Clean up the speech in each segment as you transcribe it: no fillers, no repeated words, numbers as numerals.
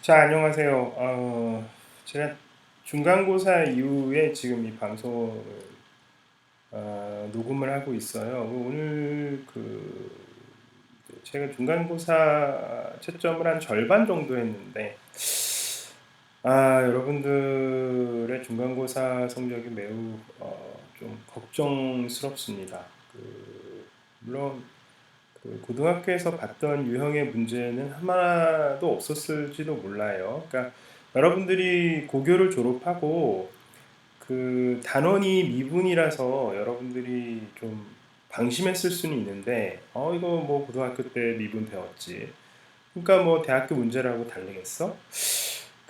자, 안녕하세요. 제가 중간고사 이후에 지금 이 방송을 녹음을 하고 있어요. 오늘 제가 중간고사 채점을 한 절반 정도 했는데, 여러분들의 중간고사 성적이 매우 좀 걱정스럽습니다. 물론 고등학교에서 봤던 유형의 문제는 하나도 없었을지도 몰라요. 그러니까 여러분들이 고교를 졸업하고 단원이 미분이라서 여러분들이 좀 방심했을 수는 있는데, 이거 뭐 고등학교 때 미분 배웠지. 그러니까 뭐 대학교 문제라고 다르겠어?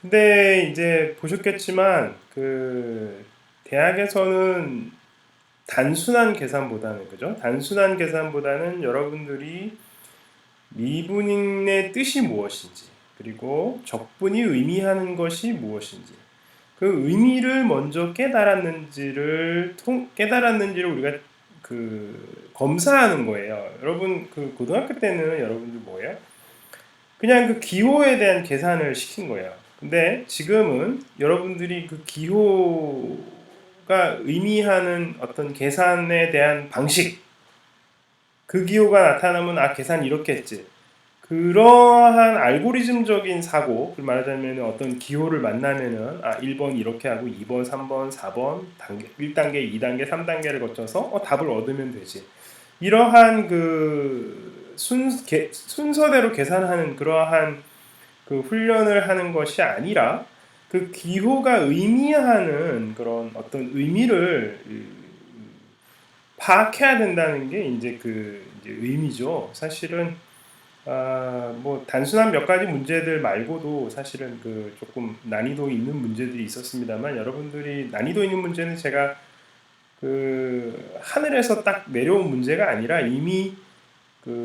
근데 이제 보셨겠지만 대학에서는 단순한 계산보다는, 그죠? 단순한 계산보다는 여러분들이 미분의 뜻이 무엇인지, 그리고 적분이 의미하는 것이 무엇인지, 그 의미를 먼저 깨달았는지를 우리가 검사하는 거예요. 여러분, 고등학교 때는 여러분들 뭐예요? 그냥 기호에 대한 계산을 시킨 거예요. 근데 지금은 여러분들이 기호가 의미하는 어떤 계산에 대한 방식, 그 기호가 나타나면 계산 이렇게 했지. 그러한 알고리즘적인 사고, 말하자면 어떤 기호를 만나면은 1번 이렇게 하고 2번, 3번, 4번, 1단계, 2단계, 3단계를 거쳐서 답을 얻으면 되지. 이러한 순서대로 계산하는 그러한 훈련을 하는 것이 아니라 기호가 의미하는 그런 어떤 의미를 파악해야 된다는 게 이제 의미죠. 사실은 뭐 단순한 몇 가지 문제들 말고도 사실은 조금 난이도 있는 문제들이 있었습니다만, 여러분들이 난이도 있는 문제는 제가 하늘에서 딱 내려온 문제가 아니라 이미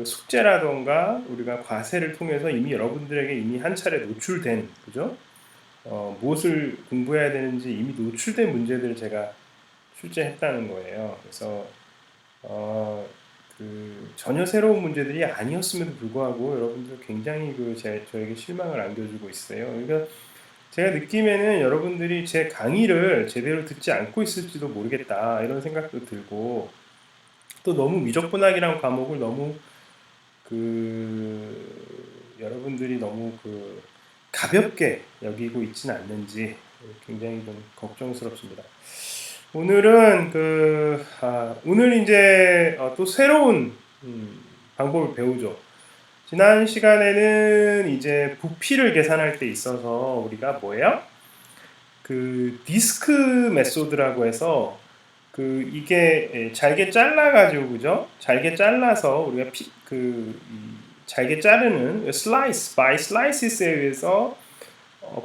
숙제라던가 우리가 과세를 통해서 이미 여러분들에게 이미 한 차례 노출된, 그죠? 무엇을 공부해야 되는지 이미 노출된 문제들을 제가 출제했다는 거예요. 그래서 어, 전혀 새로운 문제들이 아니었음에도 불구하고 여러분들 굉장히 저에게 실망을 안겨주고 있어요. 그러니까 제가 느낌에는 여러분들이 제 강의를 제대로 듣지 않고 있을지도 모르겠다, 이런 생각도 들고, 또 너무 미적분학이란 과목을 너무 여러분들이 너무 가볍게 여기고 있지는 않는지 굉장히 좀 걱정스럽습니다. 오늘은 오늘 이제 또 새로운 방법을 배우죠. 지난 시간에는 이제 부피를 계산할 때 있어서 우리가 뭐예요? 디스크 메소드라고 해서 이게 잘게 잘라가지고, 그죠? 잘게 잘라서 우리가 잘게 자르는 슬라이스 바이 슬라이시스에 의해서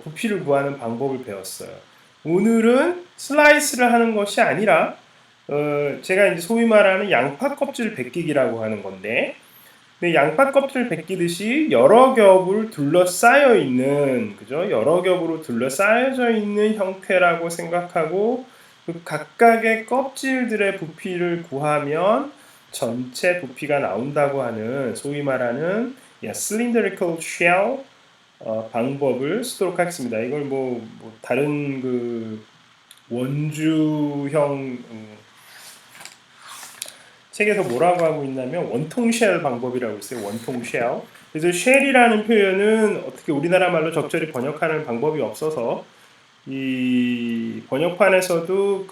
부피를 구하는 방법을 배웠어요. 오늘은 슬라이스를 하는 것이 아니라 제가 이제 소위 말하는 양파 껍질 벗기기라고 하는 건데, 근데 양파 껍질 벗기듯이 여러 겹을 둘러싸여 있는, 그죠? 여러 겹으로 둘러싸여져 있는 형태라고 생각하고 각각의 껍질들의 부피를 구하면 전체 부피가 나온다고 하는 소위 말하는 cylindrical shell 방법을 쓰도록 하겠습니다. 이걸 뭐 다른 원주형 책에서 뭐라고 하고 있냐면 원통 쉘 방법이라고 있어요. 원통 쉘. 그래서 쉘이라는 표현은 어떻게 우리나라 말로 적절히 번역하는 방법이 없어서 이 번역판에서도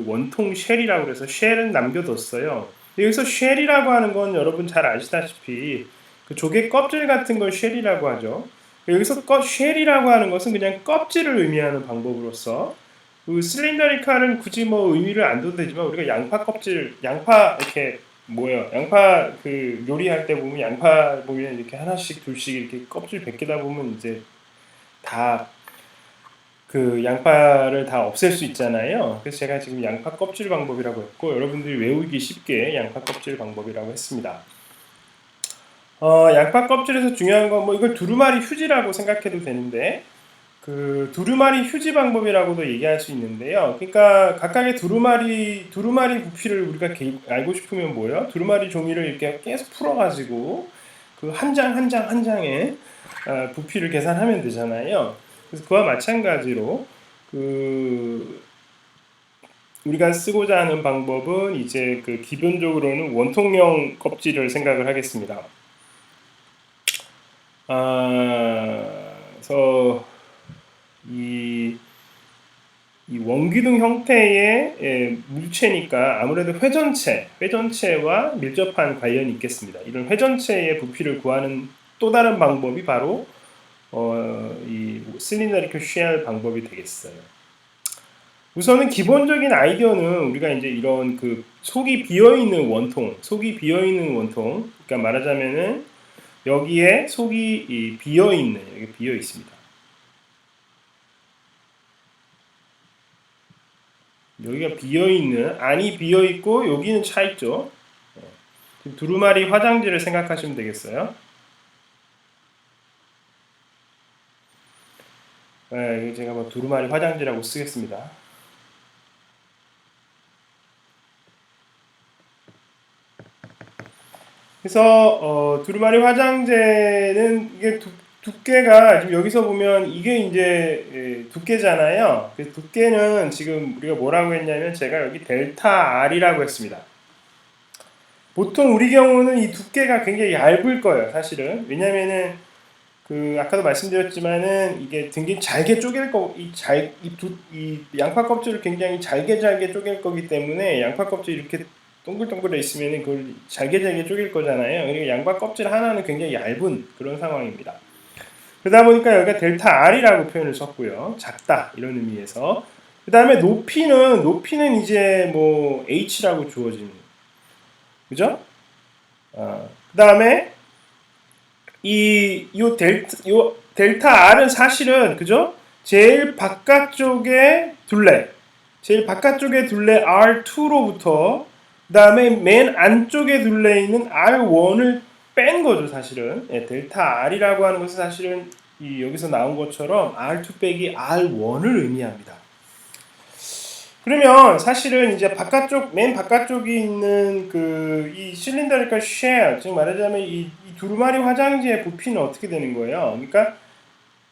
원통 쉘이라고 해서 쉘은 남겨뒀어요. 여기서 쉘이라고 하는 건 여러분 잘 아시다시피 조개 껍질 같은 걸 쉘이라고 하죠. 여기서 쉘이라고 하는 것은 그냥 껍질을 의미하는 방법으로서, 실린더리칼은 굳이 뭐 의미를 안 둬도 되지만 우리가 양파 껍질, 양파 이렇게 양파 요리할 때 보면 양파 보면 이렇게 하나씩 둘씩 이렇게 껍질 벗기다 보면 이제 다 양파를 다 없앨 수 있잖아요. 그래서 제가 지금 양파 껍질 방법이라고 했고, 여러분들이 외우기 쉽게 양파 껍질 방법이라고 했습니다. 양파 껍질에서 중요한 건 뭐 이걸 두루마리 휴지라고 생각해도 되는데, 두루마리 휴지 방법이라고도 얘기할 수 있는데요. 그러니까 각각의 두루마리 부피를 우리가 알고 싶으면 뭐예요? 두루마리 종이를 이렇게 계속 풀어가지고 그 한 장 한 장 한 장의 부피를 계산하면 되잖아요. 그래서 그와 마찬가지로 그 우리가 쓰고자 하는 방법은 이제 그 기본적으로는 원통형 껍질을 생각을 하겠습니다. 그래서 이 원기둥 형태의 물체니까 아무래도 회전체와 밀접한 관련이 있겠습니다. 이런 회전체의 부피를 구하는 또 다른 방법이 바로 이 실린더리컬 쉘 방법이 되겠어요. 우선은 기본적인 아이디어는 우리가 이제 이런 그 속이 비어 있는 원통, 그러니까 말하자면은 여기에 속이 비어 있는, 여기 비어 있습니다. 여기가 비어있는, 안이 비어있고 여기는 차있죠. 두루마리 화장지를 생각하시면 되겠어요. 네, 제가 뭐 두루마리 화장지라고 쓰겠습니다. 그래서 두루마리 화장제는 이게 두께가 지금 여기서 보면 이게 이제 두께잖아요. 그 두께는 지금 우리가 뭐라고 했냐면 제가 여기 델타 R이라고 했습니다. 보통 우리 경우는 이 두께가 굉장히 얇을 거예요, 사실은. 왜냐면은 그 아까도 말씀드렸지만은 이게 굉장히 잘게 쪼갤 거, 이 양파 껍질을 굉장히 잘게 쪼갤 거기 때문에 양파 껍질 이렇게 동글동글해 있으면은 그걸 잘게 쪼갤 거잖아요. 그러니까 양파 껍질 하나는 굉장히 얇은 그런 상황입니다. 그러다 보니까 여기가 델타 R이라고 표현을 썼고요. 작다 이런 의미에서. 그 다음에 높이는 이제 뭐 H라고 주어지는, 그죠? 그 다음에 요 델타 R은 사실은, 그죠? 제일 바깥쪽의 둘레 R2로부터, 그 다음에 맨 안쪽에 둘레 있는 R1을 뺀 거죠, 사실은. 예, 델타 R이라고 하는 것은 사실은 여기서 나온 것처럼 R2 빼기 R1을 의미합니다. 그러면 사실은 이제 맨 바깥쪽에 있는 이 실린더리컬 쉘, 즉 말하자면 이 두루마리 화장지의 부피는 어떻게 되는 거예요? 그러니까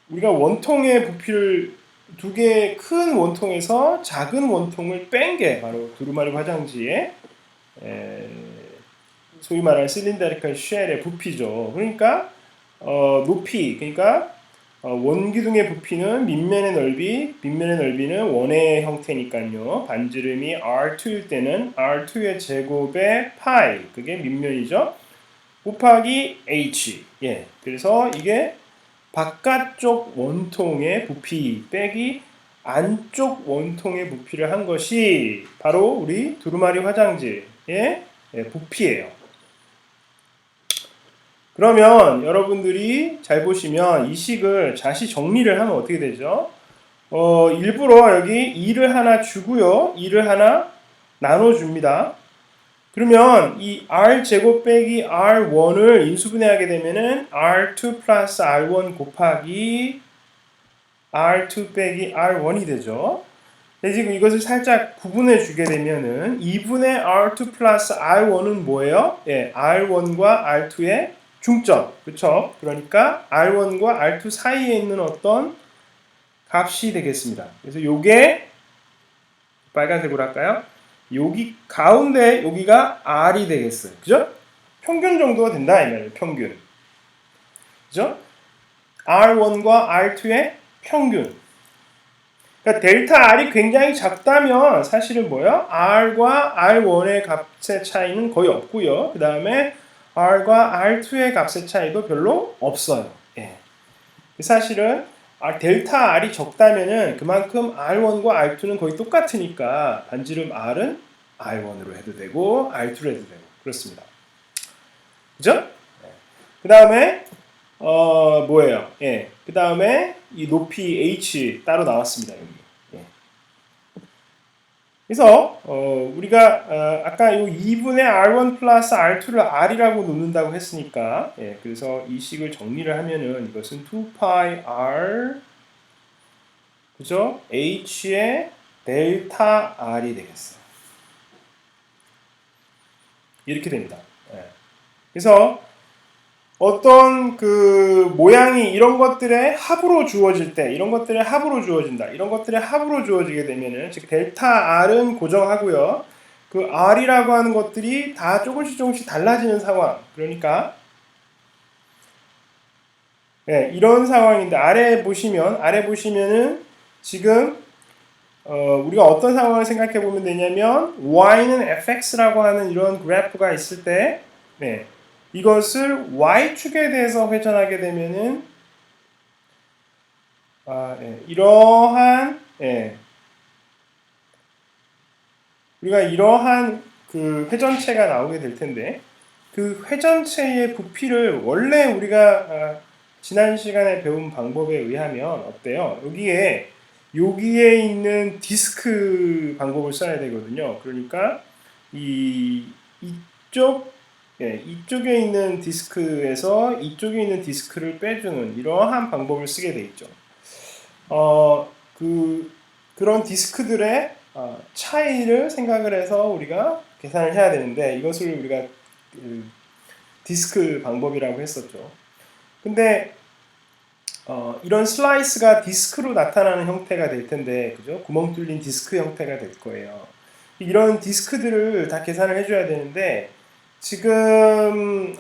우리가 원통의 부피를 두 개의 큰 원통에서 작은 원통을 뺀 게 바로 두루마리 화장지의 소위 말하는 실린더리컬 쉘의 부피죠. 그러니까 그러니까 원기둥의 부피는 밑면의 넓이는 원의 형태니까요. 반지름이 R2일 때는 R2의 제곱의 파이, 그게 밑면이죠. 곱하기 H. 예. 그래서 이게 바깥쪽 원통의 부피 빼기 안쪽 원통의 부피를 한 것이 바로 우리 두루마리 화장지의 부피예요. 그러면 여러분들이 잘 보시면 이 식을 다시 정리를 하면 어떻게 되죠? 일부러 여기 2를 하나 주고요. 2를 하나 나눠줍니다. 그러면 이 r제곱 빼기 r1을 인수분해하게 되면은 r2 플러스 r1 곱하기 r2 빼기 r1이 되죠. 지금 이것을 살짝 구분해 주게 되면은 2분의 r2 플러스 r1은 뭐예요? 예, r1과 r2의 중점. 그렇죠? 그러니까 r1과 r2 사이에 있는 어떤 값이 되겠습니다. 그래서 요게 빨간색으로 할까요? 여기 가운데 여기가 r이 되겠어요. 그죠? 평균 정도가 된다 이 말이에요. 평균. 그죠? r1과 r2의 평균. 그러니까 델타 R이 굉장히 작다면 사실은 뭐예요? R과 R1의 값의 차이는 거의 없고요. 그 다음에 R과 R2의 값의 차이도 별로 없어요. 예. 사실은 델타 R이 적다면은 그만큼 R1과 R2는 거의 똑같으니까 반지름 R은 R1으로 해도 되고 R2로 해도 되고 그렇습니다. 그죠? 그 다음에 뭐예요? 예. 그 다음에 이 높이 H 따로 나왔습니다. 여기. 예. 그래서 우리가 아까 이 2분의 R1 플러스 R2를 R이라고 놓는다고 했으니까 예. 그래서 이 식을 정리를 하면은 이것은 2파이 R 그죠? H의 델타 R이 되겠어요. 이렇게 됩니다. 예. 그래서 어떤 그 모양이 이런 것들의 합으로 주어질 때, 이런 것들의 합으로 주어진다. 이런 것들의 합으로 주어지게 되면은, 즉 델타 R은 고정하고요. 그 R이라고 하는 것들이 다 조금씩 달라지는 상황. 그러니까 네, 이런 상황인데 아래 보시면은 지금 우리가 어떤 상황을 생각해 보면 되냐면 y는 fx라고 하는 이런 그래프가 있을 때 네, 이것을 y축에 대해서 회전하게 되면은 이러한 우리가 이러한 그 회전체가 나오게 될 텐데 그 회전체의 부피를 원래 우리가 지난 시간에 배운 방법에 의하면 어때요? 여기에 있는 디스크 방법을 써야 되거든요. 그러니까 이 이쪽 이쪽에 있는 디스크에서 이쪽에 있는 디스크를 빼주는 이러한 방법을 쓰게 돼 있죠. 어, 그런 디스크들의 차이를 생각을 해서 우리가 계산을 해야 되는데 이것을 우리가 그 디스크 방법이라고 했었죠. 근데 이런 슬라이스가 디스크로 나타나는 형태가 될 텐데, 그죠? 구멍 뚫린 디스크 형태가 될 거예요. 이런 디스크들을 다 계산을 해줘야 되는데, 지금,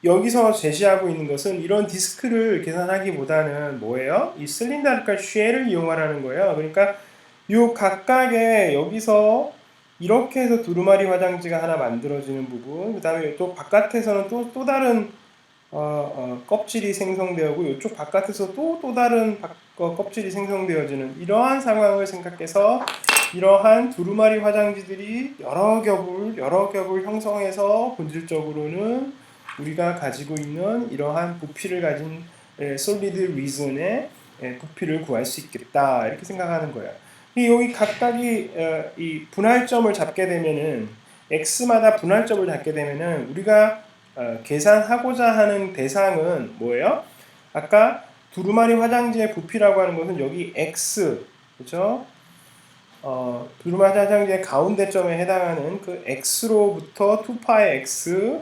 여기서 제시하고 있는 것은 이런 디스크를 계산하기보다는 뭐예요? 이 실린더리컬 쉘을 이용하라는 거예요. 그러니까 요 각각의 여기서 이렇게 해서 두루마리 화장지가 하나 만들어지는 부분, 그 다음에 또 바깥에서는 또 다른 껍질이 생성되고 이쪽 바깥에서 또 다른 껍질이 생성되어지는 이러한 상황을 생각해서 이러한 두루마리 화장지들이 여러 겹을 형성해서 본질적으로는 우리가 가지고 있는 이러한 부피를 가진 솔리드 리즌의 부피를 구할 수 있겠다 이렇게 생각하는 거예요. 여기 각각이 이 분할점을 잡게 되면은 x마다 분할점을 잡게 되면은 우리가 계산하고자 하는 대상은 뭐예요? 아까 두루마리 화장지의 부피라고 하는 것은 여기 x, 그죠? 두루마리 화장지의 가운데점에 해당하는 그 x로부터 2파이 x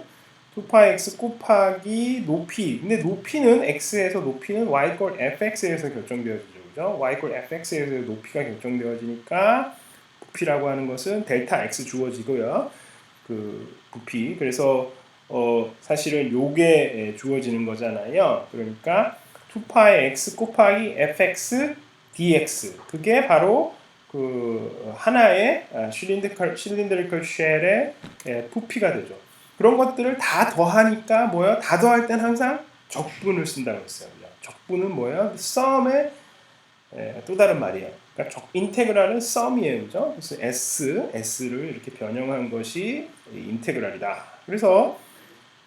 곱하기 높이. 근데 높이는 x에서 높이는 y 꼴 fx에서 결정되어지죠, 그죠? y 꼴 fx에서 높이가 결정되어지니까 부피라고 하는 것은 델타 x 주어지고요. 그 부피. 그래서 사실은 요게 주어지는 거잖아요. 그러니까 2파이 x 곱하기 fx dx. 그게 바로 그 하나의 실린드리컬 쉘의 부피가 되죠. 그런 것들을 다 더하니까 뭐예요? 다 더할 땐 항상 적분을 쓴다고 했어요. 적분은 뭐예요? 썸의 또 다른 말이에요. 그러니까 인테그랄은 썸이에요, 그죠? 그래서 s를 이렇게 변형한 것이 인테그랄이다. 그래서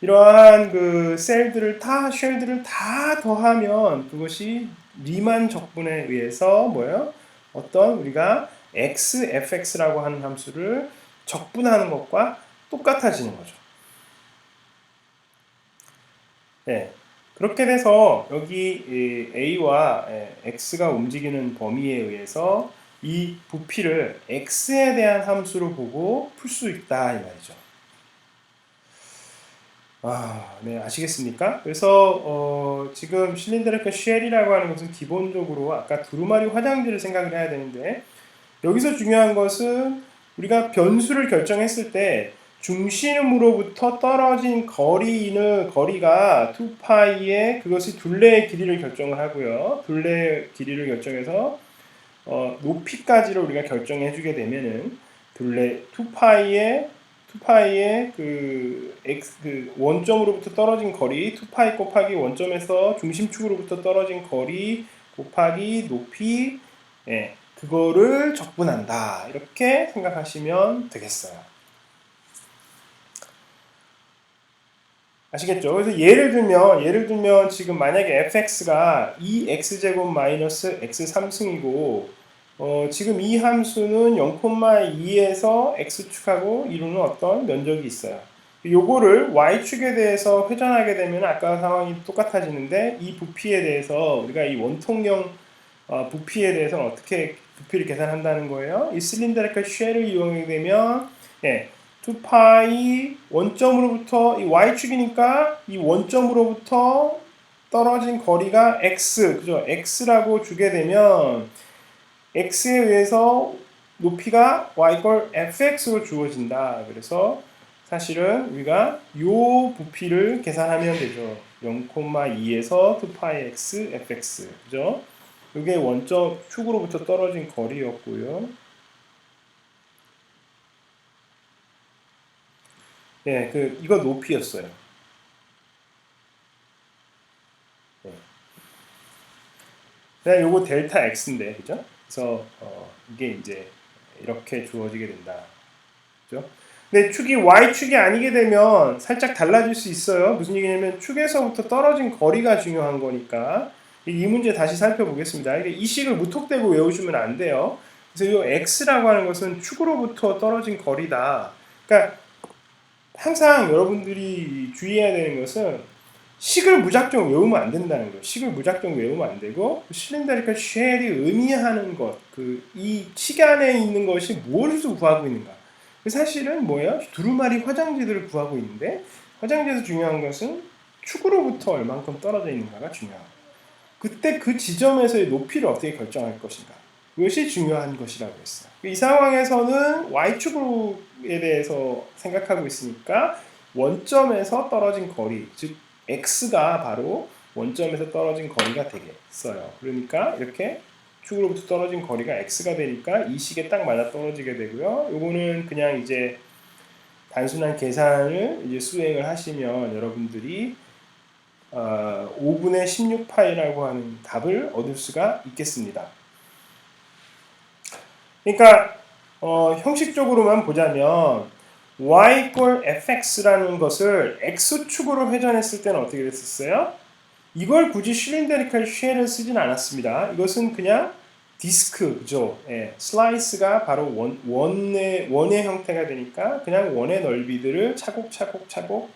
이러한 그 쉘들을 다 더하면 그것이 리만 적분에 의해서 뭐예요? 어떤 우리가 fx라고 하는 함수를 적분하는 것과 똑같아지는 거죠. 네. 그렇게 돼서 여기 a와 x가 움직이는 범위에 의해서 이 부피를 x에 대한 함수로 보고 풀 수 있다 이 말이죠. 네, 아시겠습니까? 그래서 지금 실린더리컬 쉘이라고 하는 것은 기본적으로 아까 두루마리 화장지를 생각을 해야 되는데 여기서 중요한 것은 우리가 변수를 결정했을 때 중심으로부터 떨어진 거리가 2파이에 그것이 둘레의 길이를 결정을 하고요. 둘레의 길이를 결정해서 높이까지를 우리가 결정해 주게 되면은 둘레 2파이의 그 원점으로부터 떨어진 거리 2파이 곱하기 원점에서 중심축으로부터 떨어진 거리 곱하기 높이 그거를 적분한다. 이렇게 생각하시면 되겠어요. 아시겠죠? 그래서 예를 들면 지금 만약에 fx가 2x제곱 마이너스 x3승이고 지금 이 함수는 0,2에서 x축하고 이루는 어떤 면적이 있어요. 요거를 y축에 대해서 회전하게 되면 아까 상황이 똑같아지는데 이 부피에 대해서 우리가 이 원통형 부피에 대해서는 어떻게 부피를 계산한다는 거예요? 이 실린더리컬 쉘을 이용하게 되면 2 2파이 원점으로부터 이 y축이니까 이 원점으로부터 떨어진 거리가 x, 그죠? x라고 주게 되면 x에 의해서 높이가 y걸 fx로 주어진다. 그래서 사실은 우리가 요 부피를 계산하면 되죠. 0,2에서 2파이 x fx, 그죠? 이게 원점 축으로부터 떨어진 거리였고요. 예, 이거 높이였어요. 예. 그냥 요거 델타 x인데, 그죠? 그래서 이게 이제 이렇게 주어지게 된다. 그죠? 근데 축이 y축이 아니게 되면 살짝 달라질 수 있어요. 무슨 얘기냐면 축에서부터 떨어진 거리가 중요한 거니까 이 문제 다시 살펴보겠습니다. 이 식을 무턱대고 외우시면 안 돼요. 그래서 이 x라고 하는 것은 축으로부터 떨어진 거리다. 그러니까 항상 여러분들이 주의해야 되는 것은 식을 무작정 외우면 안 된다는 거예요. 식을 무작정 외우면 안 되고 실린더리컬 쉘이 의미하는 것, 이 식 안에 있는 것이 무엇을 구하고 있는가. 사실은 뭐예요? 두루마리 화장지들을 구하고 있는데 화장지에서 중요한 것은 축으로부터 얼만큼 떨어져 있는가가 중요하고 그때 그 지점에서의 높이를 어떻게 결정할 것인가. 그것이 중요한 것이라고 했어요. 이 상황에서는 y축에 대해서 생각하고 있으니까 원점에서 떨어진 거리, 즉 x가 바로 원점에서 떨어진 거리가 되겠어요. 그러니까 이렇게 축으로부터 떨어진 거리가 x가 되니까 이 식에 딱 맞아 떨어지게 되고요. 요거는 그냥 이제 단순한 계산을 이제 수행을 하시면 여러분들이 5분의 16파이라고 하는 답을 얻을 수가 있겠습니다. 그러니까 형식적으로만 보자면 y = fx라는 것을 x축으로 회전했을 때는 어떻게 됐었어요? 이걸 굳이 실린더리컬 쉘을 쓰진 않았습니다. 이것은 그냥 디스크, 그죠? 예, 슬라이스가 바로 원의 형태가 되니까 그냥 원의 넓이들을 차곡차곡,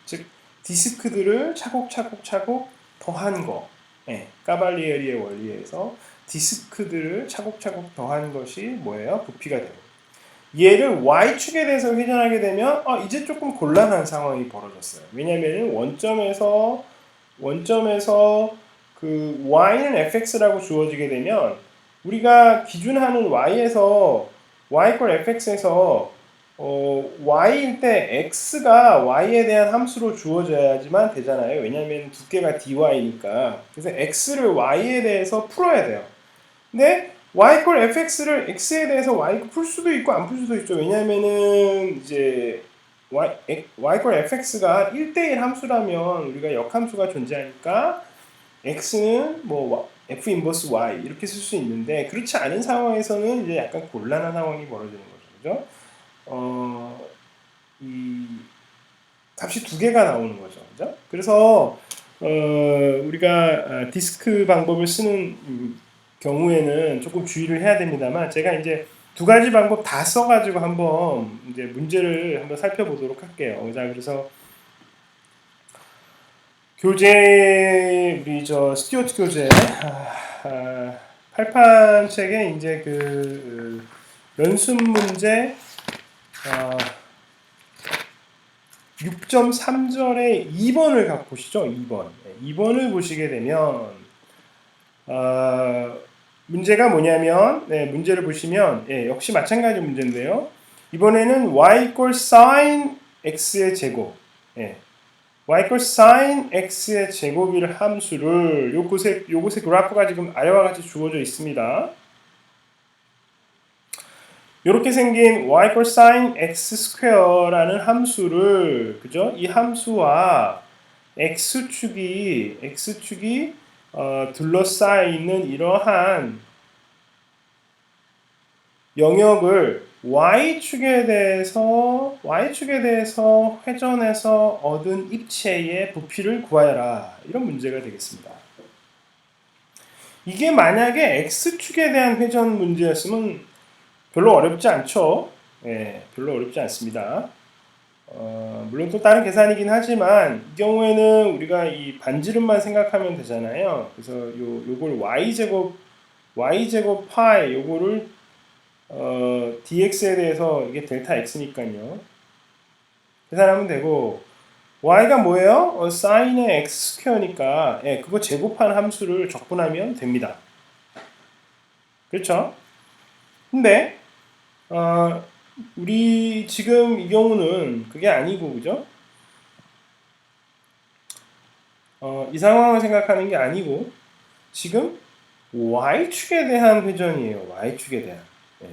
즉 디스크들을 차곡차곡 더한 거. 예, 까발리에리의 원리에서 디스크들을 차곡차곡 더한 것이 뭐예요? 부피가 돼요. 얘를 y축에 대해서 회전하게 되면 이제 조금 곤란한 상황이 벌어졌어요. 왜냐하면 원점에서 그 y는 fx라고 주어지게 되면 우리가 기준하는 y에서 y = fx에서 y일 때 x가 y에 대한 함수로 주어져야지만 되잖아요. 왜냐하면 두께가 dy니까. 그래서 x를 y에 대해서 풀어야 돼요. 근데 y = fx를 x에 대해서 y 풀 수도 있고 안 풀 수도 있죠. 왜냐하면은 이제 y = fx가 1대1 함수라면 우리가 역함수가 존재하니까 x는 뭐 f 인버스 y 이렇게 쓸 수 있는데 그렇지 않은 상황에서는 이제 약간 곤란한 상황이 벌어지는 거죠. 그죠? 이 값이 두 개가 나오는 거죠. 그죠? 그래서 우리가 디스크 방법을 쓰는 경우에는 조금 주의를 해야 됩니다만 제가 이제 두 가지 방법 다 써가지고 한번 이제 문제를 한번 살펴보도록 할게요. 자, 그래서 교재 우리 스튜어트 교재 8판 책에 이제 연습 문제 6.3절에 2번을 갖고 보시죠. 2번. 2번을 보시게 되면 문제가 뭐냐면 문제를 보시면 역시 마찬가지 문제인데요. 이번에는 y = sin x의 제곱 y = sin x의 제곱이라는 함수를 요것의 그래프가 지금 아래와 같이 주어져 있습니다. 이렇게 생긴 y = sin x²라는 함수를 그죠? 이 함수와 x축이 둘러싸여 있는 이러한 영역을 y축에 대해서 회전해서 얻은 입체의 부피를 구하여라. 이런 문제가 되겠습니다. 이게 만약에 x축에 대한 회전 문제였으면 별로 어렵지 않죠. 별로 어렵지 않습니다. 물론 또 다른 계산이긴 하지만 이 경우에는 우리가 이 반지름만 생각하면 되잖아요. 그래서 요걸 y제곱 파이 요거를 dx에 대해서 이게 델타 x니까요. 계산하면 되고 y가 뭐예요? sin의 x 스퀘어니까 예, 그거 제곱한 함수를 적분하면 됩니다. 그렇죠? 근데 우리 지금 이 경우는 그게 아니고 그죠? 이 상황을 생각하는 게 아니고 지금 y축에 대한 회전이에요. y축에 대한. 예.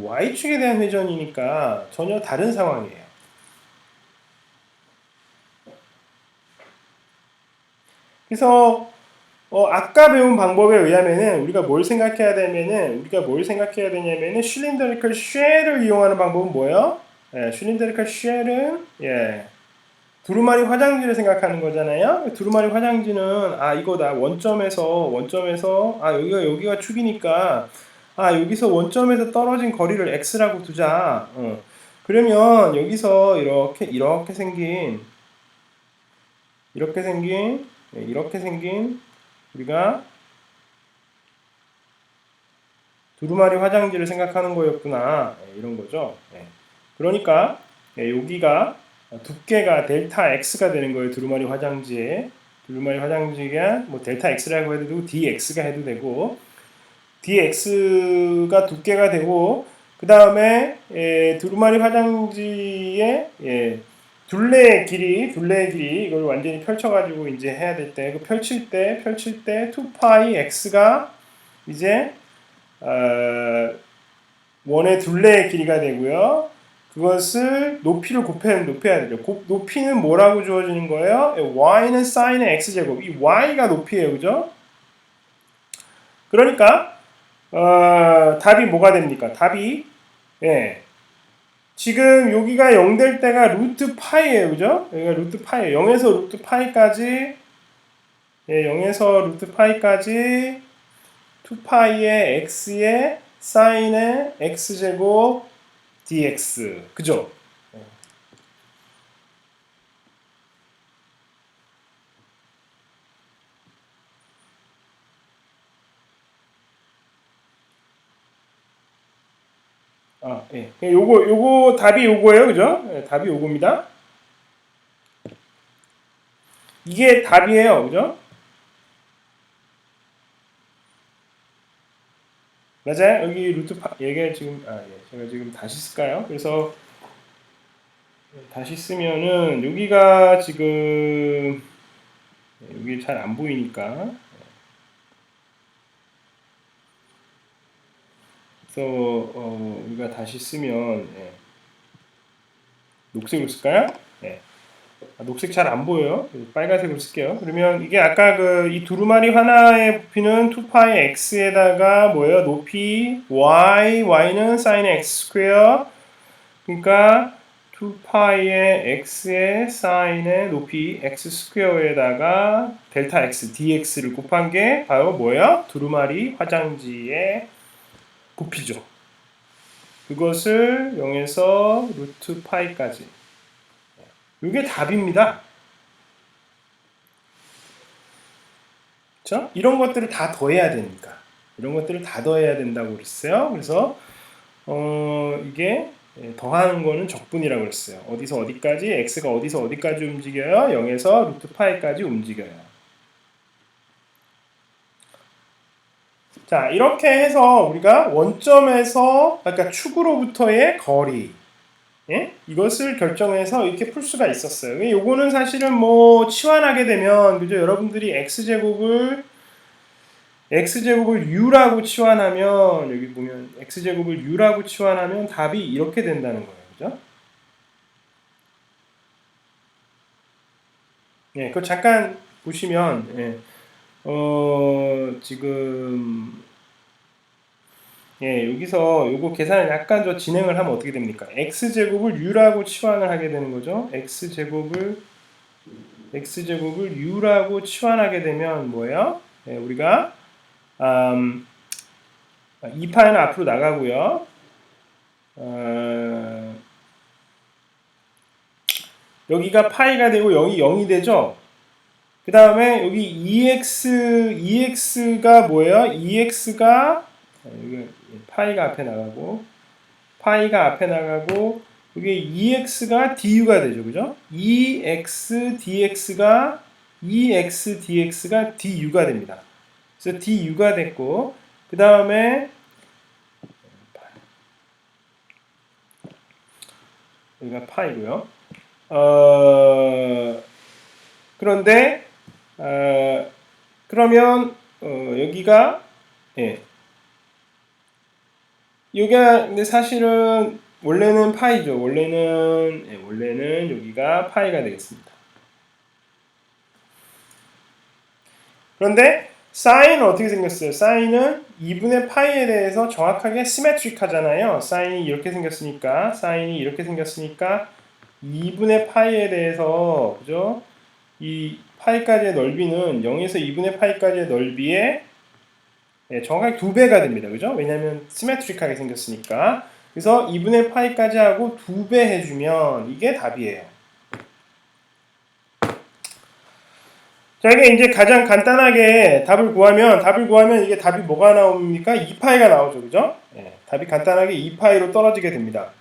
y축에 대한 회전이니까 전혀 다른 상황이에요. 그래서 아까 배운 방법에 의하면은 우리가 뭘 생각해야 되냐면은 슐린더리컬 쉘을 이용하는 방법은 뭐예요? 예, 슐린더리컬 쉘은 예, 두루마리 화장지를 생각하는 거잖아요. 두루마리 화장지는 이거다. 원점에서 여기가 축이니까 여기서 원점에서 떨어진 거리를 x라고 두자. 그러면 여기서 이렇게 생긴 우리가 두루마리 화장지를 생각하는 거였구나. 이런 거죠. 그러니까 여기가 두께가 델타 x가 되는 거예요. 두루마리 화장지가 뭐 델타 x라고 해도 되고 dx가 해도 되고 dx가 두께가 되고 그 다음에 두루마리 화장지의 둘레의 길이 이걸 완전히 펼쳐가지고 이제 해야 될 때 그 펼칠 때 2파이 x가 이제 원의 둘레의 길이가 되고요. 그것을 높이를 높여야 되죠. 높이는 뭐라고 주어지는 거예요? y는 sin의 x제곱. 이 y가 높이에요. 그죠? 그러니까 답이 뭐가 됩니까? 답이 지금 여기가 0 될 때가 루트 파이예요. 그죠? 여기가 루트 파이예요. 0에서 루트 파이까지 0에서 루트 파이까지 2파이의 x의 사인의 x제곱 dx. 그죠? 예. 요거 답이 요거예요. 그죠? 답이 요겁니다. 이게 답이에요. 그죠? 맞아요? 여기 얘가 지금 제가 지금 다시 쓸까요? 그래서 다시 쓰면은 여기가 지금 여기 잘 안 보이니까 그래서 우리가 다시 쓰면 녹색으로 쓸까요? 녹색 잘 안 보여요. 빨간색으로 쓸게요. 그러면 이게 아까 이 두루마리 하나의 부피는 2파이 x에다가 뭐예요? 높이 y는 sin x 스퀘어. 그러니까 2파이의 x의 sin의 높이 x 스퀘어에다가 델타 x dx를 곱한 게 바로 뭐예요? 두루마리 화장지의 부피죠. 그것을 0에서 루트 파이까지. 이게 답입니다. 그렇죠? 이런 것들을 다 더해야 되니까. 이런 것들을 다 더해야 된다고 그랬어요. 그래서 이게 더하는 거는 적분이라고 그랬어요. 어디서 어디까지, x가 어디서 어디까지 움직여요? 0에서 루트 파이까지 움직여요. 자, 이렇게 해서 우리가 원점에서, 그러니까 축으로부터의 거리, 이것을 결정해서 이렇게 풀 수가 있었어요. 요거는 사실은 뭐 치환하게 되면, 그죠? 여러분들이 x제곱을 u라고 치환하면, 여기 보면 x제곱을 u라고 치환하면 답이 이렇게 된다는 거예요. 그죠? 그거 잠깐 보시면, 지금, 여기서 요거 계산을 약간 더 진행을 하면 어떻게 됩니까? x제곱을 u라고 치환을 하게 되는 거죠. x제곱을 u라고 치환하게 되면 뭐예요? 우리가 2파이는 앞으로 나가고요. 여기가 파이가 되고 여기 0이 되죠. 그 다음에 여기 EX가 뭐예요? EX가 여기 파이가 앞에 나가고 이게 EX가 DU가 되죠. 그죠? EX DX가 EX DX가 DU가 됩니다. 그래서 DU가 됐고, 그 다음에 여기가 파이고요. 그런데 그러면 여기가 예. 여기가 근데 사실은 원래는 파이죠. 원래는 여기가 파이가 되겠습니다. 그런데 사인은 어떻게 생겼어요? 사인은 2분의 파이에 대해서 정확하게 시메트릭 하잖아요. 사인이 이렇게 생겼으니까 2분의 파이에 대해서 그죠? 이 파이까지의 넓이는 0에서 2분의 파이까지의 넓이에 정확하게 2배가 됩니다. 그죠? 왜냐하면 시메트릭하게 생겼으니까. 그래서 2분의 파이까지 하고 2배 해주면 이게 답이에요. 자, 이게 이제 가장 간단하게 답을 구하면 이게 답이 뭐가 나옵니까? 2파이가 나오죠. 그죠? 답이 간단하게 2파이로 떨어지게 됩니다.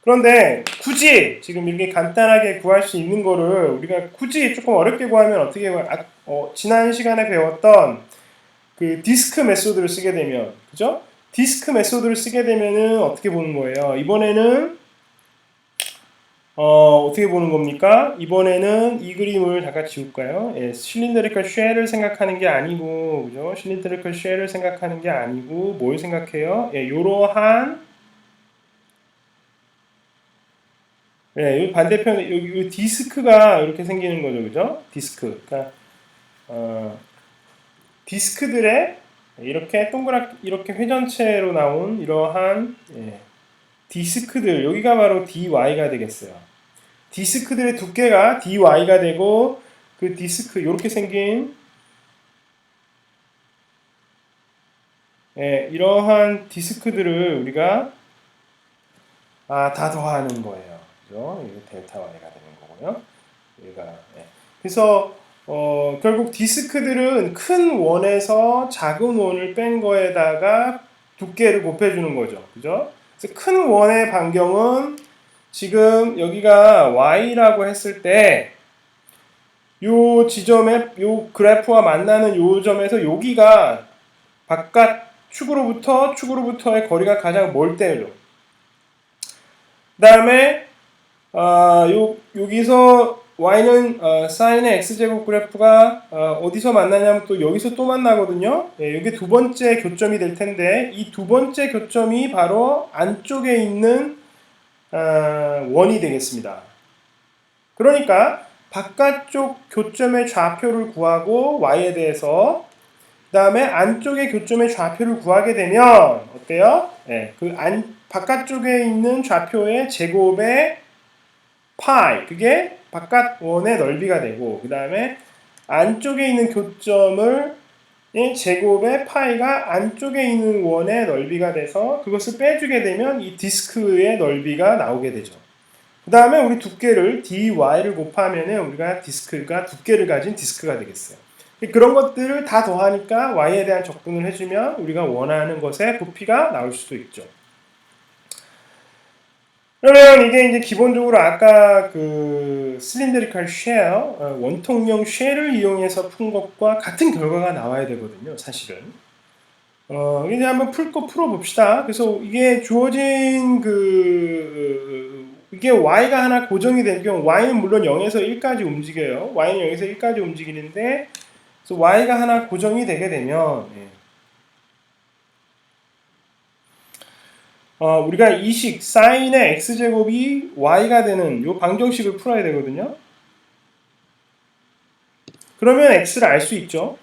그런데 굳이 지금 이렇게 간단하게 구할 수 있는 거를 우리가 굳이 조금 어렵게 구하면 어떻게 지난 시간에 배웠던 그 디스크 메소드를 쓰게 되면 그죠? 디스크 메소드를 쓰게 되면은 어떻게 보는 거예요? 이번에는 어떻게 보는 겁니까? 이번에는 이 그림을 잠깐 지울까요? 실린더리컬 쉘을 생각하는 게 아니고 그죠? 실린더리컬 쉘을 생각하는 게 아니고 뭘 생각해요? 요러한 이 반대편에 여기 디스크가 이렇게 생기는 거죠, 그죠? 디스크. 그러니까 디스크들의 이렇게 이렇게 회전체로 나온 이러한 디스크들 여기가 바로 DY가 되겠어요. 디스크들의 두께가 DY가 되고 그 디스크 이렇게 생긴 이러한 디스크들을 우리가 다 더하는 거예요. 그죠? 이게 델타 Y가 되는 거고요. 얘가 그래서 결국 디스크들은 큰 원에서 작은 원을 뺀 거에다가 두께를 곱해주는 거죠. 그죠? 그래서 큰 원의 반경은 지금 여기가 Y라고 했을 때 요 지점에 요 그래프와 만나는 요 점에서 여기가 바깥 축으로부터의 거리가 가장 멀 때죠. 그 다음에 여기서 y는 사인의 x제곱 그래프가 어디서 만나냐면 또 여기서 또 만나거든요. 이게 두 번째 교점이 될 텐데 이 두 번째 교점이 바로 안쪽에 있는 원이 되겠습니다. 그러니까 바깥쪽 교점의 좌표를 구하고 y에 대해서 그 다음에 안쪽의 교점의 좌표를 구하게 되면 어때요? 바깥쪽에 있는 좌표의 제곱의 파이 그게 바깥 원의 넓이가 되고 그 다음에 안쪽에 있는 교점을 제곱의 파이가 안쪽에 있는 원의 넓이가 돼서 그것을 빼주게 되면 이 디스크의 넓이가 나오게 되죠. 그 다음에 우리 두께를 dy를 곱하면 우리가 디스크가 두께를 가진 디스크가 되겠어요. 그런 것들을 다 더하니까 y에 대한 적분을 해주면 우리가 원하는 것의 부피가 나올 수도 있죠. 그러면 이게 이제 기본적으로 아까 그 실린더리컬 쉘, 원통형 쉘을 이용해서 푼 것과 같은 결과가 나와야 되거든요, 사실은. 이제 한번 풀어봅시다. 그래서 이게 주어진 이게 y가 하나 고정이 될 경우, y는 물론 0에서 1까지 움직여요. y는 0에서 1까지 움직이는데, 그래서 y가 하나 고정이 되게 되면, 우리가 이 식, 사인의 x제곱이 y가 되는 요 방정식을 풀어야 되거든요. 그러면 x를 알 수 있죠.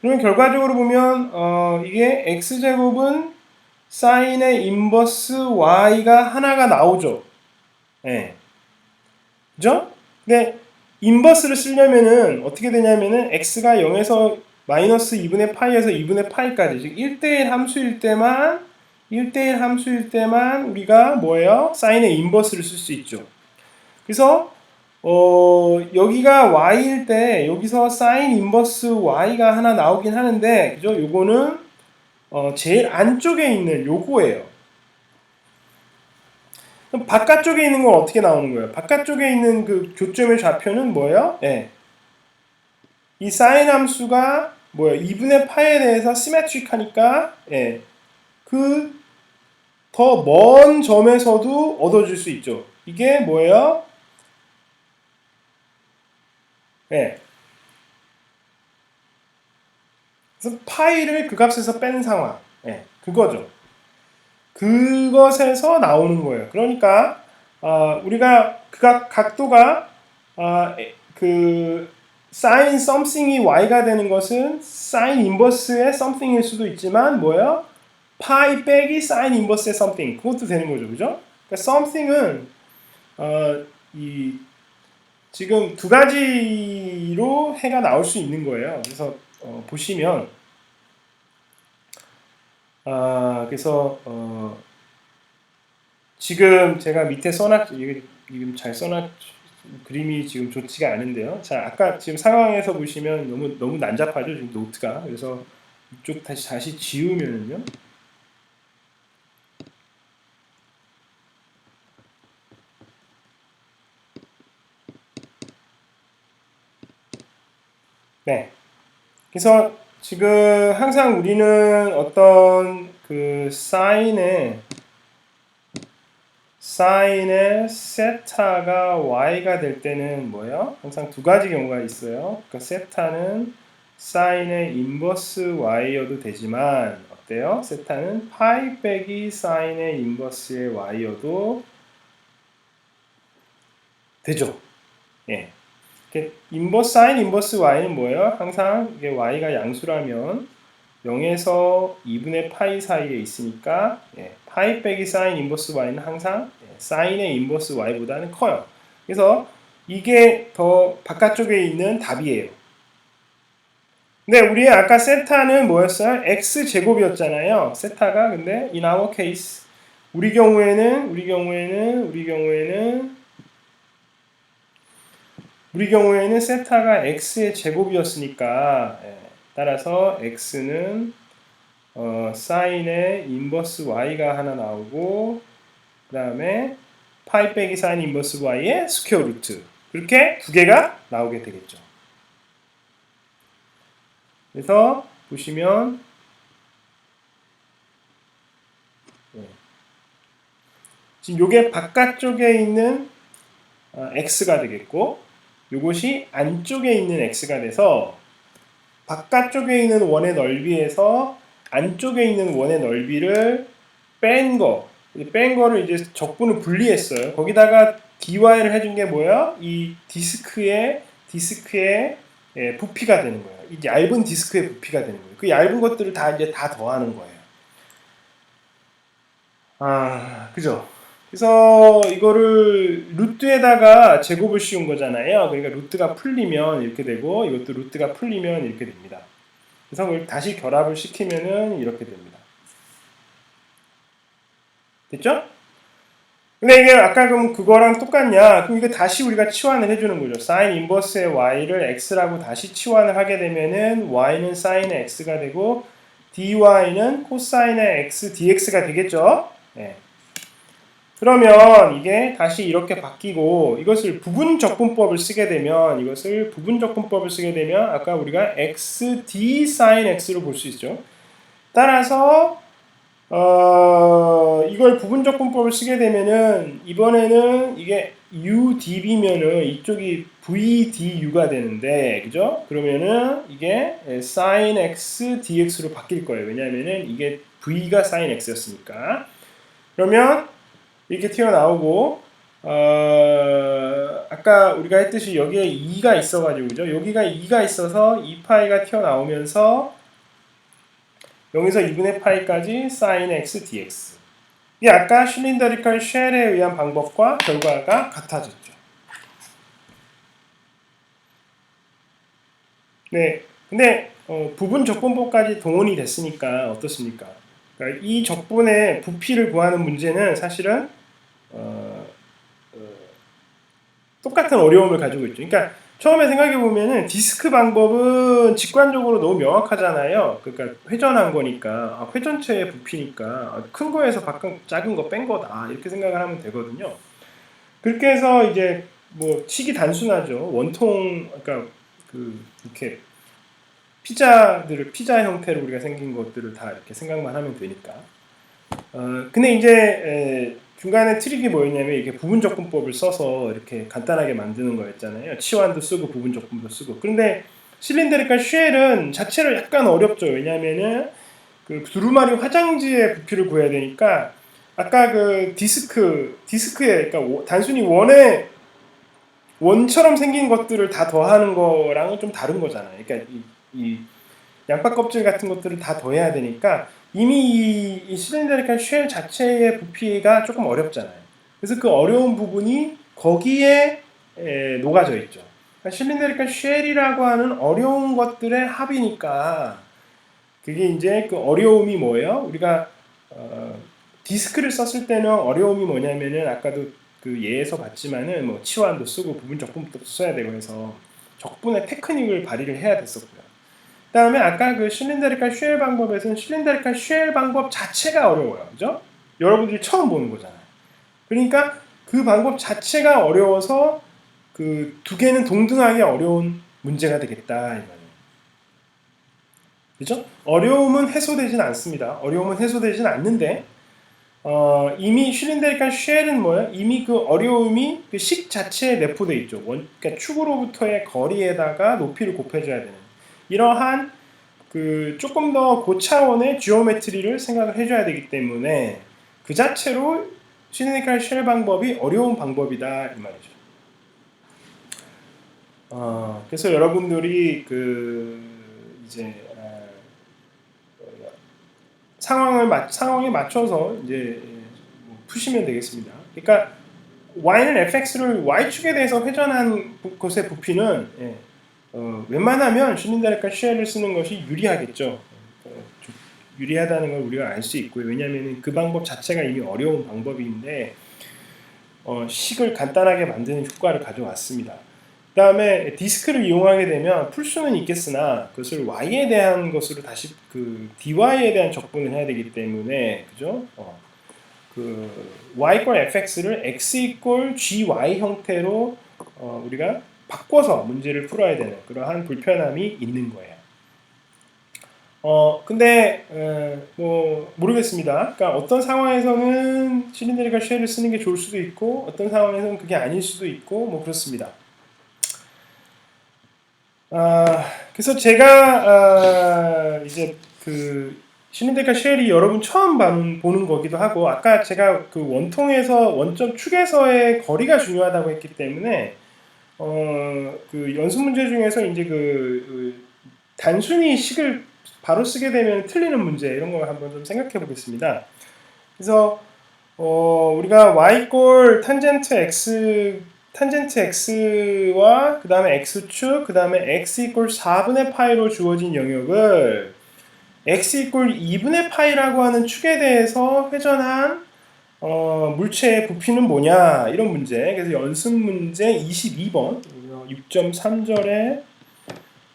그러면 결과적으로 보면 이게 x제곱은 사인의 인버스 y가 하나가 나오죠. 그죠? 근데 인버스를 쓰려면은 어떻게 되냐면은 x가 0에서 마이너스 2분의 파이에서 2분의 파이까지 즉 1대1 함수일 때만 우리가 뭐예요? 사인의 인버스를 쓸 수 있죠. 그래서 여기가 y일 때 여기서 사인 인버스 y가 하나 나오긴 하는데 그죠? 요거는 제일 안쪽에 있는 요거예요. 그럼 바깥쪽에 있는 건 어떻게 나오는 거예요? 바깥쪽에 있는 그 교점의 좌표는 뭐예요? 예. 이 사인 함수가 뭐예요? 2분의 파에 대해서 시메트릭하니까 예. 그 더 먼 점에서도 얻어줄 수 있죠. 이게 뭐예요? 예. 그래서 파이를 그 값에서 뺀 상황. 예. 그거죠. 그것에서 나오는 거예요. 그러니까 우리가 각도가 그 sin something이 y가 되는 것은 sin inverse의 something일 수도 있지만 뭐예요? 파이 빼기 sin inverse의 something 그것도 되는 거죠, 그죠? 그러니까 something은 이 지금 두 가지로 해가 나올 수 있는 거예요. 그래서 보시면 그래서 지금 제가 밑에 지금 잘 써놨 그림이 지금 좋지가 않은데요. 자, 아까 지금 상황에서 보시면 너무 난잡하죠, 지금 노트가. 그래서 이쪽 다시 지우면은요. 네. 그래서 지금 항상 우리는 어떤 그 사인의 세타가 y가 될 때는 뭐예요? 항상 두 가지 경우가 있어요. 그러니까 세타는 사인의 인버스 y여도 되지만 어때요? 세타는 파이 빼기 사인의 인버스의 y여도 되죠. 예. 인버스 사인 인버스 y는 뭐예요? 항상 이게 y가 양수라면 0에서 2분의 파이 사이에 있으니까 파이 빼기 사인 인버스 y는 항상 사인의 인버스 y보다는 커요. 그래서 이게 더 바깥쪽에 있는 답이에요. 근데 우리 아까 세타는 뭐였어요? x 제곱이었잖아요. 세타가 근데 in our case 우리 경우에는 세타가 x의 제곱이었으니까 따라서 x는 사인의 인버스 y가 하나 나오고 그 다음에 파이 빼기 사인 인버스 y의 스퀘어 루트 그렇게 두 개가 나오게 되겠죠. 그래서 보시면 지금 요게 바깥쪽에 있는 x가 되겠고 요것이 안쪽에 있는 x가 돼서 바깥쪽에 있는 원의 넓이에서 안쪽에 있는 원의 넓이를 뺀 거를 이제 적분을 분리했어요. 거기다가 dy를 해준 게 뭐야? 이 디스크의 부피가 되는 거예요. 이 얇은 디스크의 부피가 되는 거예요. 그 얇은 것들을 다 더하는 거예요. 그죠? 그래서 이거를 루트에다가 제곱을 씌운 거잖아요. 그러니까 루트가 풀리면 이렇게 되고 이것도 루트가 풀리면 이렇게 됩니다. 그래서 그걸 다시 결합을 시키면은 이렇게 됩니다. 됐죠? 근데 이게 아까 그럼 그거랑 똑같냐? 그럼 이거 다시 우리가 치환을 해주는 거죠. 사인 인버스의 y를 x라고 다시 치환을 하게 되면은 y는 사인의 x가 되고 dy는 코사인의 x dx가 되겠죠? 네. 그러면 이게 다시 이렇게 바뀌고 이것을 부분적분법을 쓰게 되면 아까 우리가 x d sin x로 볼 수 있죠. 따라서 이걸 부분적분법을 쓰게 되면은 이번에는 이게 udb면은 이쪽이 vdu가 되는데 그죠? 그러면은 이게 sin x dx로 바뀔 거예요. 왜냐하면은 이게 v가 sin x였으니까. 그러면 이렇게 튀어나오고 아까 우리가 했듯이 여기에 2가 있어가지고 그죠? 여기가 2가 있어서 2파이가 튀어나오면서 여기서 2분의 파이까지 sin x dx 이게 아까 실린더리컬 쉘에 의한 방법과 결과가 같아졌죠. 네, 근데 부분 적분법까지 동원이 됐으니까 어떻습니까? 그러니까 이 적분의 부피를 구하는 문제는 사실은 똑같은 어려움을 가지고 있죠. 그러니까 처음에 생각해 보면은 디스크 방법은 직관적으로 너무 명확하잖아요. 그러니까 회전한 거니까 회전체의 부피니까 큰 거에서 작은 거 뺀 거다 이렇게 생각을 하면 되거든요. 그렇게 해서 이제 뭐 치기 단순하죠. 원통 그러니까 그 이렇게 피자 형태로 우리가 생긴 것들을 다 이렇게 생각만 하면 되니까. 근데 이제 중간에 트릭이 뭐였냐면 이게 부분적분법을 써서 이렇게 간단하게 만드는 거였잖아요. 치환도 쓰고 부분적분도 쓰고. 그런데 실린더리컬 쉘은 자체로 약간 어렵죠. 왜냐하면은 그 두루마리 화장지의 부피를 구해야 되니까 아까 그 디스크에 그러니까 단순히 원처럼 생긴 것들을 다 더하는 거랑은 좀 다른 거잖아요. 그러니까 이 양파 껍질 같은 것들을 다 더해야 되니까 이미 이 실린더리컬 쉘 자체의 부피가 조금 어렵잖아요. 그래서 그 어려운 부분이 거기에 녹아져 있죠. 그러니까 실린더리컬 쉘이라고 하는 어려운 것들의 합이니까 그게 이제 그 어려움이 뭐예요? 우리가 디스크를 썼을 때는 어려움이 뭐냐면은 아까도 그 예에서 봤지만은 뭐 치환도 쓰고 부분 적분도 써야 되고 해서 적분의 테크닉을 발휘를 해야 됐었고요. 그다음에 아까 그 실린더리컬 쉘 방법에서는 실린더리컬 쉘 방법 자체가 어려워요. 그죠? 여러분들이 처음 보는 거잖아요. 그러니까 그 방법 자체가 어려워서 그 두 개는 동등하게 어려운 문제가 되겠다 이 말이에요. 그죠? 어려움은 해소되진 않습니다. 어려움은 해소되진 않는데 이미 실린더리컬 쉘은 뭐야? 이미 그 어려움이 그 식 자체에 내포되어 있죠. 그러니까 축으로부터의 거리에다가 높이를 곱해줘야 되는 이러한 그 조금 더 고차원의 지오메트리를 생각을 해줘야 되기 때문에 그 자체로 실린더리컬 쉘 방법이 어려운 방법이다 이 말이죠. 그래서 여러분들이 그 이제 상황에 맞춰서 이제 푸시면 되겠습니다. 그러니까 y는 fx를 y축에 대해서 회전한 것의 부피는 웬만하면 실린더리컬 쉘을 쓰는 것이 유리하겠죠. 유리하다는 걸 우리가 알 수 있고요. 왜냐하면 그 방법 자체가 이미 어려운 방법인데 식을 간단하게 만드는 효과를 가져왔습니다. 그 다음에 디스크를 이용하게 되면 풀 수는 있겠으나 그것을 y에 대한 것으로 다시 그 dy에 대한 적분을 해야 되기 때문에 그죠? 그 y 꼴 fx를 x 꼴 gy 형태로 우리가 바꿔서 문제를 풀어야 되는 그러한 불편함이 있는 거예요. 근데 뭐 모르겠습니다. 그러니까 어떤 상황에서는 실린더리컬 쉘을 쓰는 게 좋을 수도 있고 어떤 상황에서는 그게 아닐 수도 있고 뭐 그렇습니다. 그래서 제가 이제 그 실린더리컬 쉘이 여러분 처음 보는 거기도 하고 아까 제가 그 원통에서 원점 축에서의 거리가 중요하다고 했기 때문에 그 연습 문제 중에서 이제 단순히 식을 바로 쓰게 되면 틀리는 문제 이런 걸 한번 좀 생각해 보겠습니다. 그래서 우리가 y 꼴 탄젠트 x와 그 다음에 x축 그 다음에 x 이꼴 4분의 파이로 주어진 영역을 x 이꼴 2분의 파이라고 하는 축에 대해서 회전한 물체의 부피는 뭐냐 이런 문제. 그래서 연습 문제 22번 6.3절에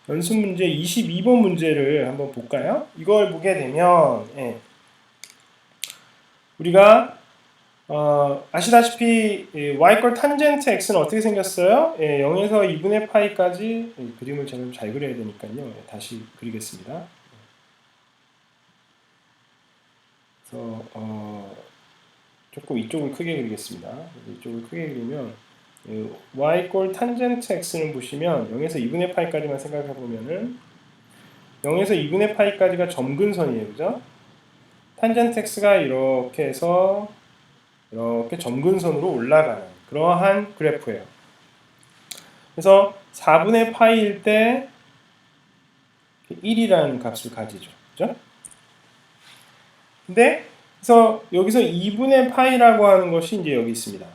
연습 문제 22번 문제를 한번 볼까요? 이걸 보게 되면 우리가 아시다시피 y꼴 탄젠트 x는 어떻게 생겼어요? 0에서 2분의 파이까지 그림을 제가 잘 그려야 되니까요. 다시 그리겠습니다. 그래서 조금 이쪽을 크게 그리겠습니다. 이쪽을 크게 그리면 y꼴 탄젠트 x는 보시면 0에서 2분의 파이까지만 생각해 보면은 0에서 2분의 파이까지가 점근선이에요. 그죠? 탄젠트 x가 이렇게 해서 이렇게 점근선으로 올라가는 그러한 그래프예요. 그래서 4분의 파이일 때 1이라는 값을 가지죠. 그죠? 근데 그래서 여기서 2분의 파이라고 하는 것이 이제 여기 있습니다.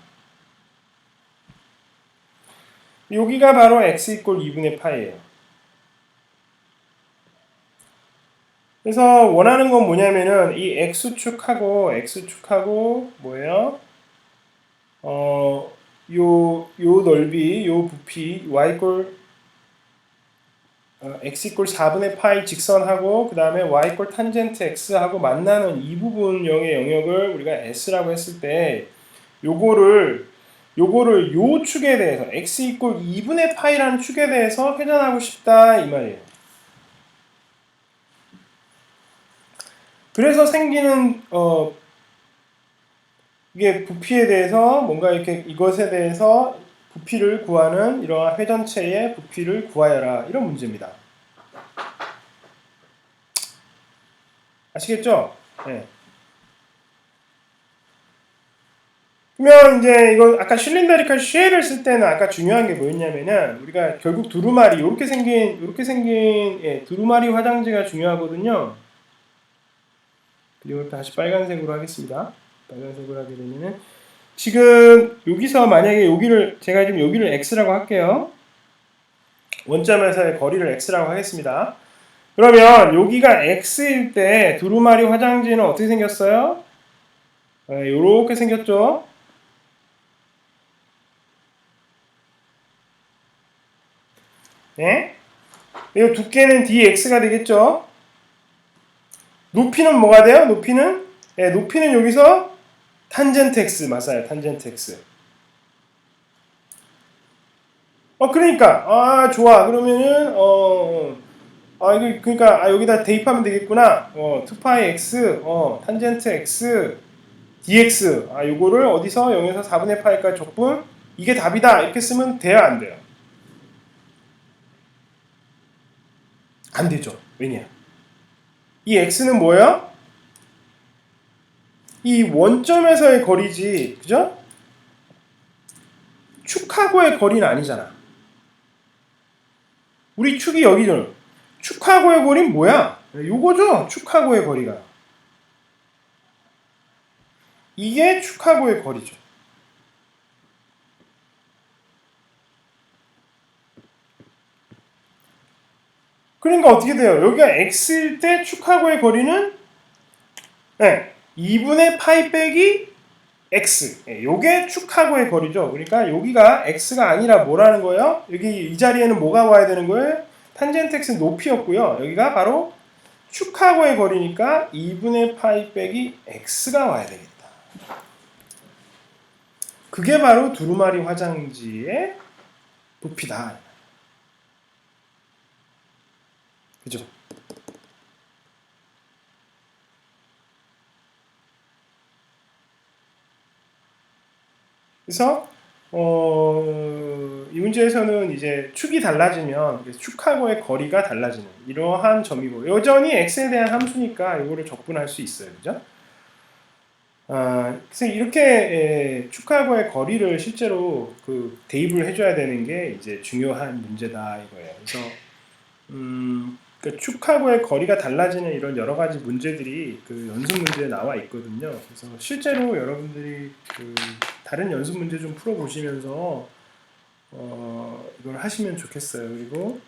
여기가 바로 x 이꼴 2분의 파이예요. 그래서 원하는 건 뭐냐면은 이 x축하고 뭐예요? 요 넓이, 요 부피 y x 이꼴 4분의 파이 직선하고 그 다음에 y 이꼴 탄젠트 x하고 만나는 이 부분형의 영역을 우리가 s라고 했을 때 요거를 요 축에 대해서 x 이꼴 2분의 파이라는 축에 대해서 회전하고 싶다 이 말이에요. 그래서 생기는 이게 부피에 대해서 뭔가 이렇게 이것에 대해서 부피를 구하는 이러한 회전체의 부피를 구하여라 이런 문제입니다. 아시겠죠? 네. 그러면 이제 이거 아까 실린더리컬 쉘을 쓸 때는 아까 중요한 게 뭐였냐면은 우리가 결국 두루마리 이렇게 생긴 두루마리 화장지가 중요하거든요. 그리고 다시 빨간색으로 하겠습니다. 빨간색으로 하게 되면은 지금 여기서 만약에 여기를 제가 지금 여기를 x라고 할게요. 원점에서의 거리를 x라고 하겠습니다. 그러면 여기가 x일 때 두루마리 화장지는 어떻게 생겼어요? 이렇게 생겼죠. 네? 이 두께는 dx가 되겠죠. 높이는 뭐가 돼요? 높이는? 네, 높이는 여기서 탄젠트 x 맞아요. 탄젠트 x. 그러니까 좋아. 그러면은 이거 그러니까 여기다 대입하면 되겠구나. 2파이 x 탄젠트 x dx 요거를 어디서 0에서 4분의 파이까지 적분 이게 답이다. 이렇게 쓰면 돼요, 안 돼요? 안 되죠. 왜냐? 이 x는 뭐예요? 이 원점에서의 거리지, 그죠? 축하고의 거리는 아니잖아. 우리 축이 여기죠. 축하고의 거리는 뭐야? 요거죠. 축하고의 거리가. 이게 축하고의 거리죠. 그러니까 어떻게 돼요? 여기가 x일 때 축하고의 거리는 2분의 파이 빼기 x. 요게 축하고의 거리죠. 그러니까 여기가 x가 아니라 뭐라는 거예요? 여기 이 자리에는 뭐가 와야 되는 거예요? 탄젠트 x 높이였고요. 여기가 바로 축하고의 거리니까 2분의 파이 빼기 x가 와야 되겠다. 그게 바로 두루마리 화장지의 부피다. 그죠? 그래서 이 문제에서는 이제 축이 달라지면 축하고의 거리가 달라지는 이러한 점이고 여전히 x에 대한 함수니까 이거를 적분할 수 있어요. 그죠? 그래서 이렇게 축하고의 거리를 실제로 대입을 해줘야 되는 게 이제 중요한 문제다 이거예요. 그래서 그러니까 축하고의 거리가 달라지는 이런 여러 가지 문제들이 연습 문제에 나와 있거든요. 그래서 실제로 여러분들이 다른 연습 문제 좀 풀어 보시면서 이걸 하시면 좋겠어요. 그리고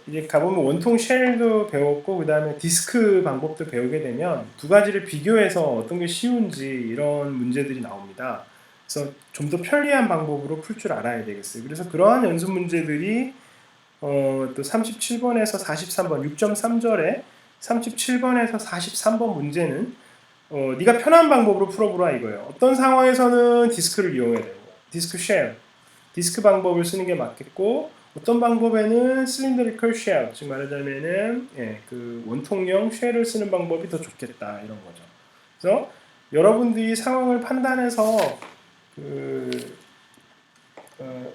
이제 가보면 원통 쉘도 배웠고 그 다음에 디스크 방법도 배우게 되면 두 가지를 비교해서 어떤 게 쉬운지 이런 문제들이 나옵니다. 그래서 좀 더 편리한 방법으로 풀 줄 알아야 되겠어요. 그래서 그러한 연습 문제들이 또 37번에서 43번 6.3절에 37번에서 43번 문제는 네가 편한 방법으로 풀어보라 이거예요. 어떤 상황에서는 디스크를 이용해야 되고 디스크 쉘, 디스크 방법을 쓰는 게 맞겠고 어떤 방법에는 실린더리컬 쉘, 즉 말하자면은 원통형 쉘을 쓰는 방법이 더 좋겠다 이런 거죠. 그래서 여러분들이 상황을 판단해서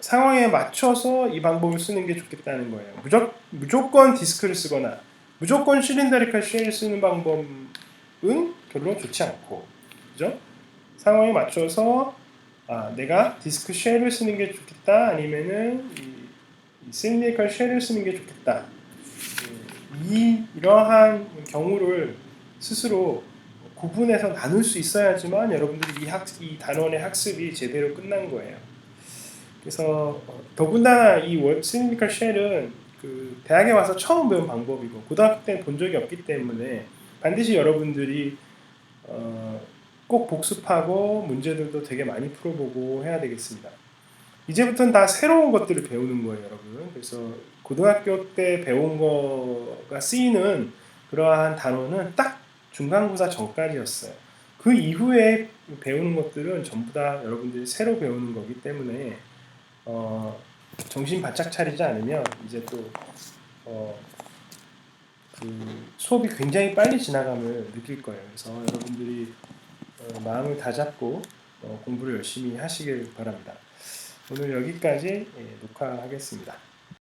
상황에 맞춰서 이 방법을 쓰는 게 좋겠다는 거예요. 무조건 디스크를 쓰거나 무조건 실린더리컬 쉘을 쓰는 방법은 별로 좋지 않고, 그죠? 상황에 맞춰서 내가 디스크 쉘을 쓰는 게 좋겠다, 아니면은 실린더리컬 쉘을 쓰는 게 좋겠다. 이러한 경우를 스스로 구분해서 나눌 수 있어야지만 여러분들이 이 단원의 학습이 제대로 끝난 거예요. 그래서 더군다나 이 실린더리컬 쉘은 대학에 와서 처음 배운 방법이고 고등학교 때는 본 적이 없기 때문에 반드시 여러분들이 꼭 복습하고 문제들도 되게 많이 풀어보고 해야 되겠습니다. 이제부터는 다 새로운 것들을 배우는 거예요, 여러분. 그래서 고등학교 때 배운 거가 쓰이는 그러한 단어는 딱 중간고사 전까지였어요. 그 이후에 배우는 것들은 전부 다 여러분들이 새로 배우는 거기 때문에 정신 바짝 차리지 않으면 이제 또 그 수업이 굉장히 빨리 지나감을 느낄 거예요. 그래서 여러분들이 마음을 다잡고 공부를 열심히 하시길 바랍니다. 오늘 여기까지 녹화하겠습니다.